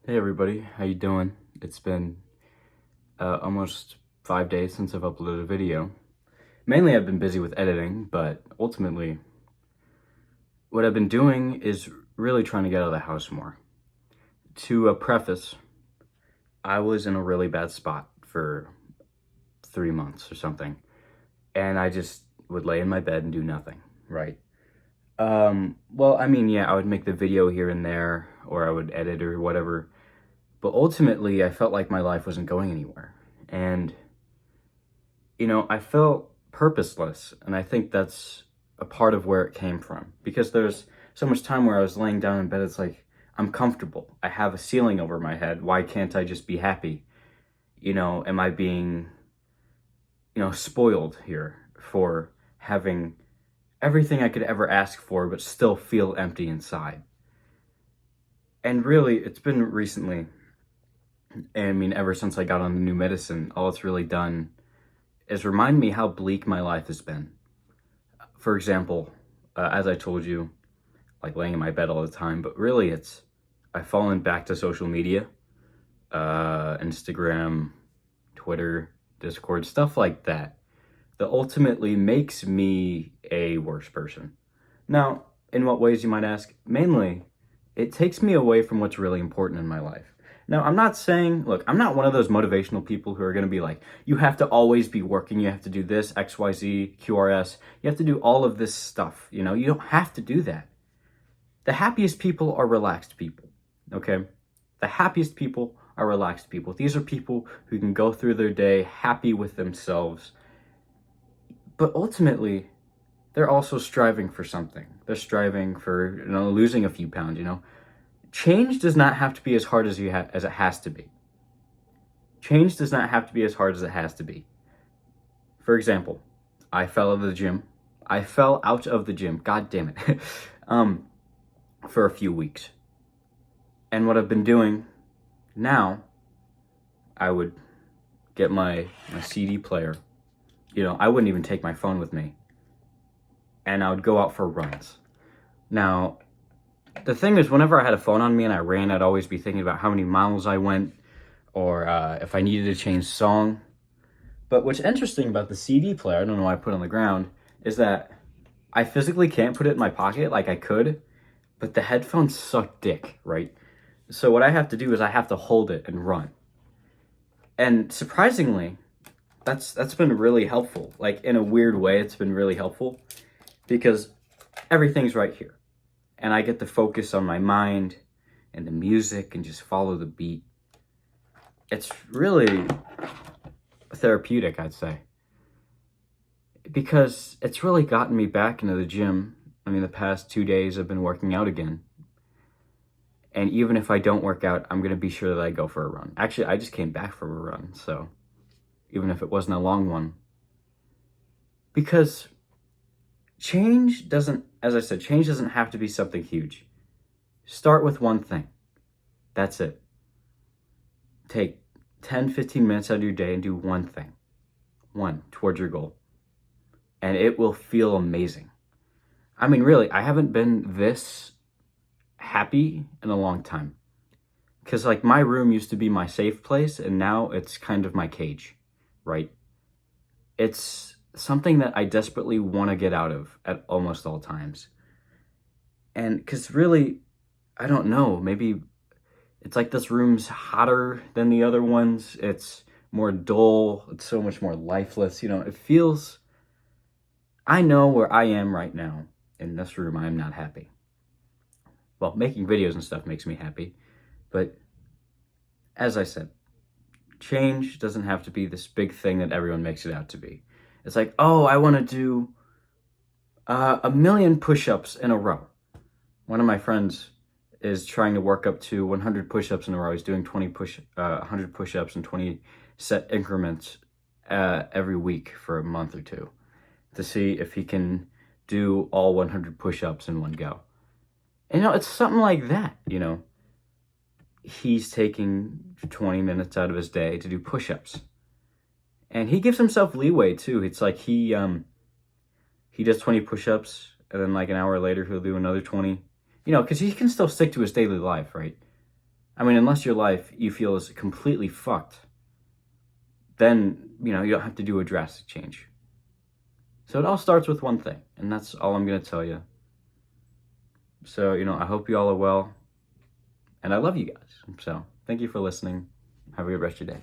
Hey everybody, how you doing? It's been almost 5 days since I've uploaded a video. Mainly I've been busy with editing, but ultimately what I've been doing is really trying to get out of the house more. To preface, I was in a really bad spot for 3 months or something, and I just would lay in my bed and do nothing, right? Well, I mean, yeah, I would make the video here and there, or I would edit or whatever, but ultimately I felt like my life wasn't going anywhere. And I felt purposeless, and I think that's a part of where it came from. Because there's so much time where I was laying down in bed, it's like, I'm comfortable. I have a ceiling over my head. Why can't I just be happy? Am I being, spoiled here for having everything I could ever ask for, but still feel empty inside? And really, it's been recently, I mean, ever since I got on the new medicine, all it's really done is remind me how bleak my life has been. For example, as I told you, like laying in my bed all the time, but really I've fallen back to social media, Instagram, Twitter, Discord, stuff like that ultimately makes me a worse person. Now, in what ways, you might ask? Mainly, it takes me away from what's really important in my life. Now, I'm not saying, look, I'm not one of those motivational people who are going to be like, you have to always be working, you have to do this, XYZ, QRS, you have to do all of this stuff. You don't have to do that. The happiest people are relaxed people, okay? The happiest people are relaxed people. These are people who can go through their day happy with themselves. But ultimately, they're also striving for something. They're striving for, losing a few pounds, Change does not have to be as hard as as it has to be. Change does not have to be as hard as it has to be. For example, I fell out of the gym. I fell out of the gym. God damn it. For a few weeks. And what I've been doing now, I would get my CD player. I wouldn't even take my phone with me. And I would go out for runs. Now, the thing is, whenever I had a phone on me and I ran, I'd always be thinking about how many miles I went, or if I needed to change song. But what's interesting about the CD player, I don't know why I put it on the ground, is that I physically can't put it in my pocket like I could, but the headphones suck dick, right? So what I have to do is I have to hold it and run. And surprisingly, that's been really helpful. Like, in a weird way, it's been really helpful because everything's right here. And I get to focus on my mind and the music and just follow the beat. It's really therapeutic, I'd say. Because it's really gotten me back into the gym. I mean, the past 2 days I've been working out again. And even if I don't work out, I'm going to be sure that I go for a run. Actually, I just came back from a run, so even if it wasn't a long one. Because change doesn't, as I said, change doesn't have to be something huge. Start with one thing. That's it. Take 10, 15 minutes out of your day and do one thing. One, towards your goal. And it will feel amazing. I mean, really, I haven't been this happy in a long time. Because, like, my room used to be my safe place, and now it's kind of my cage, right? It's something that I desperately want to get out of at almost all times. And because really, I don't know, maybe it's like this room's hotter than the other ones. It's more dull. It's so much more lifeless. It feels, I know where I am right now in this room, I am not happy. Well, making videos and stuff makes me happy. But as I said, change doesn't have to be this big thing that everyone makes it out to be. It's like, oh, I want to do 1,000,000 push-ups in a row. One of my friends is trying to work up to 100 push-ups in a row. He's doing 100 push-ups in 20 set increments every week for a month or two to see if he can do all 100 push-ups in one go. And it's something like that, He's taking 20 minutes out of his day to do push-ups. And he gives himself leeway too. It's like he does 20 push-ups, and then like an hour later he'll do another 20. Because he can still stick to his daily life, right? I mean, unless your life you feel is completely fucked, then, you don't have to do a drastic change. So it all starts with one thing, and that's all I'm going to tell you. So, I hope you all are well, and I love you guys. So, thank you for listening. Have a good rest of your day.